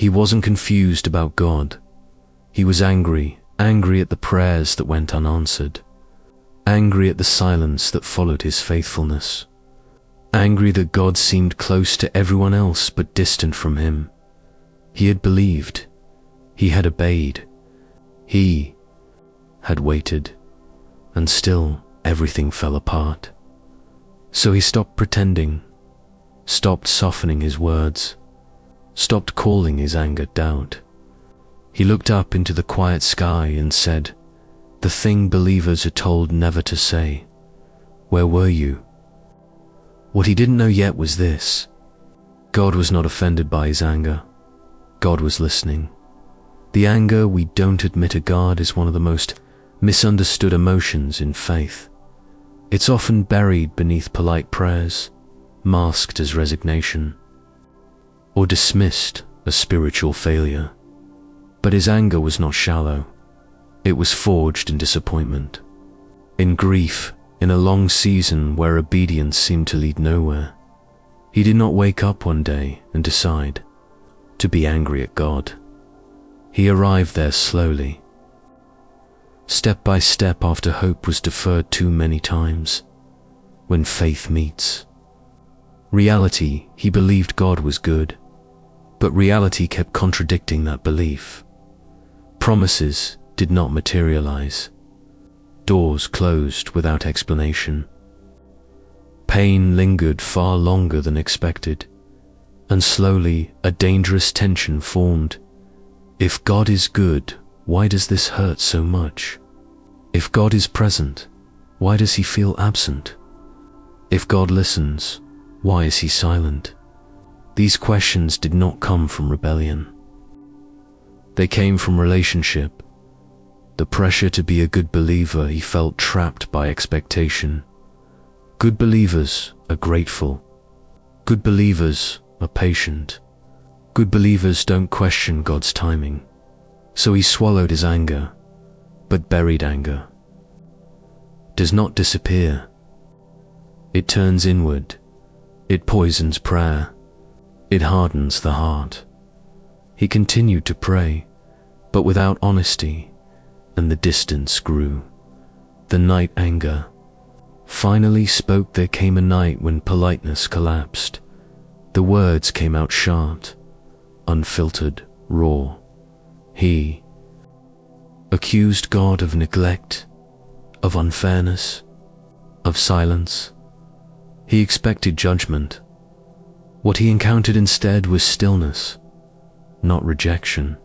He wasn't confused about God. He was angry at the prayers that went unanswered, angry at the silence that followed his faithfulness, angry that God seemed close to everyone else but distant from him. He had believed, he had obeyed, he had waited, and still everything fell apart. So he stopped pretending, stopped softening his words, stopped calling his anger doubt. He looked up into the quiet sky and said, the thing believers are told never to say, "Where were you?" What he didn't know yet was this: God was not offended by his anger. God was listening. The anger we don't admit to God is one of the most misunderstood emotions in faith. It's often buried beneath polite prayers, masked as resignation, or dismissed as spiritual failure. But his anger was not shallow. It was forged in disappointment, in grief, in a long season where obedience seemed to lead nowhere. He did not wake up one day and decide to be angry at God. He arrived there slowly, step by step, after hope was deferred too many times. When faith meets reality, he believed God was good, but reality kept contradicting that belief. Promises did not materialize. Doors closed without explanation. Pain lingered far longer than expected, and slowly a dangerous tension formed. If God is good, why does this hurt so much? If God is present, why does he feel absent? If God listens, why is he silent? These questions did not come from rebellion. They came from relationship. The pressure to be a good believer, he felt trapped by expectation. Good believers are grateful. Good believers are patient. Good believers don't question God's timing. So he swallowed his anger, but buried anger does not disappear. It turns inward. It poisons prayer. It hardens the heart. He continued to pray, but without honesty, and the distance grew. The night anger finally spoke. There came a night when politeness collapsed. The words came out short, unfiltered, raw. He accused God of neglect, of unfairness, of silence. He expected judgment. What he encountered instead was stillness, not rejection,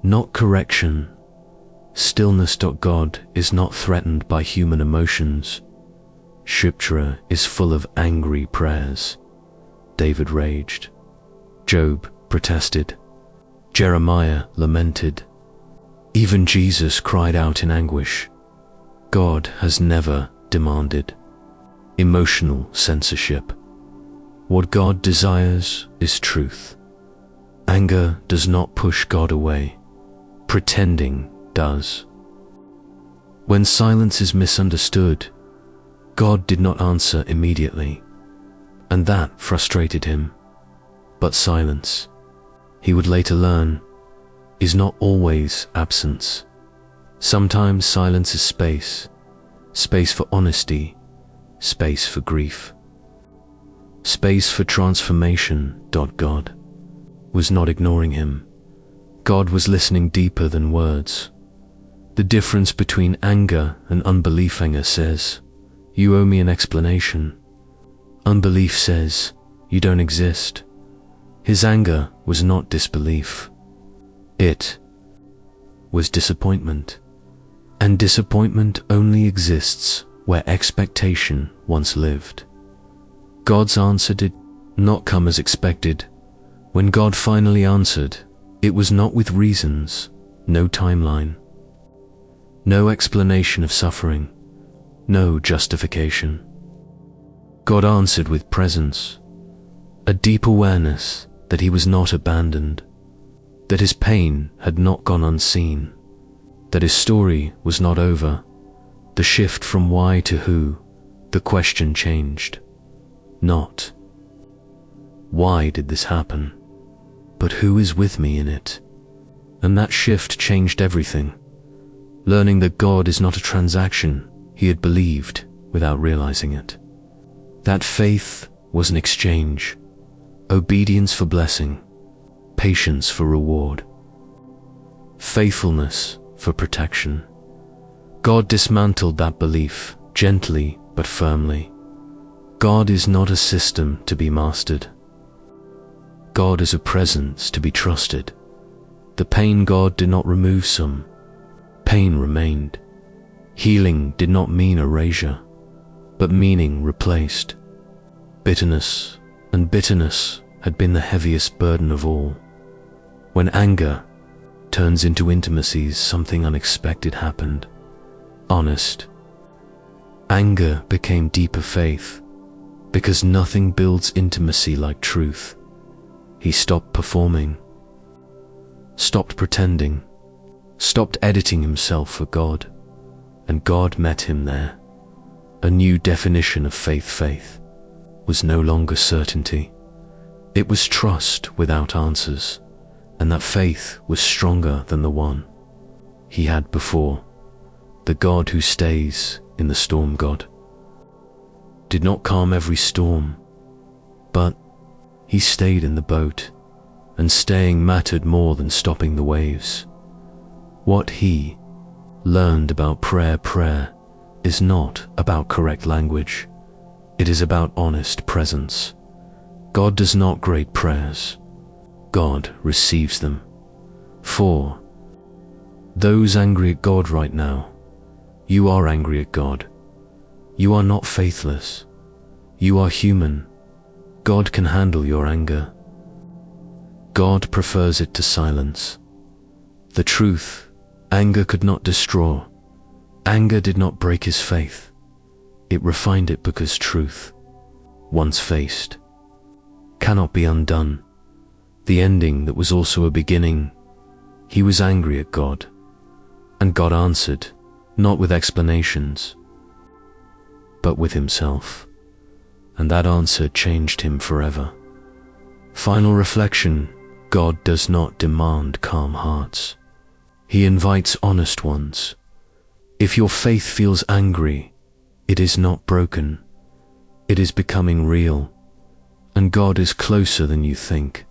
not correction. Stillness. God is not threatened by human emotions. Scripture is full of angry prayers. David raged. Job protested. Jeremiah lamented. Even Jesus cried out in anguish. God has never demanded emotional censorship. What God desires is truth. Anger does not push God away. Pretending does. When silence is misunderstood, God did not answer immediately, and that frustrated him. But silence, he would later learn, is not always absence. Sometimes silence is space, space for honesty, space for grief, space for transformation. God was not ignoring him. God was listening deeper than words. The difference between anger and unbelief: anger says, "You owe me an explanation." Unbelief says, "You don't exist." His anger was not disbelief. It was disappointment. And disappointment only exists where expectation once lived. God's answer did not come as expected. When God finally answered, it was not with reasons, no timeline, no explanation of suffering, no justification. God answered with presence, a deep awareness that he was not abandoned, that his pain had not gone unseen, that his story was not over. The shift from why to who, the question changed. Not, why did this happen? but who is with me in it? And that shift changed everything. Learning that God is not a transaction he had believed without realizing it. That faith was an exchange, obedience for blessing, patience for reward, faithfulness for protection. God dismantled that belief gently but firmly. God is not a system to be mastered. God is a presence to be trusted. The pain God did not remove some. Pain remained. Healing did not mean erasure, but meaning replaced. Bitterness had been the heaviest burden of all. When anger turns into intimacies, something unexpected happened. Honest. Anger became deeper faith, because nothing builds intimacy like truth. He stopped performing, stopped pretending, stopped editing himself for God, and God met him there. A new definition of faith was no longer certainty. It was trust without answers, and that faith was stronger than the one he had before. The God who stays in the storm. God did not calm every storm, but he stayed in the boat, and staying mattered more than stopping the waves. What he learned about prayer is not about correct language. It is about honest presence. God does not grade prayers. God receives them. For those angry at God right now, you are angry at God. You are not faithless. You are human. God can handle your anger. God prefers it to silence. The truth, anger could not destroy. Anger did not break his faith. It refined it, because truth, once faced, cannot be undone. The ending that was also a beginning. He was angry at God, and God answered, not with explanations, but with himself. And that answer changed him forever. Final reflection: God does not demand calm hearts. He invites honest ones. If your faith feels angry, it is not broken. It is becoming real, and God is closer than you think.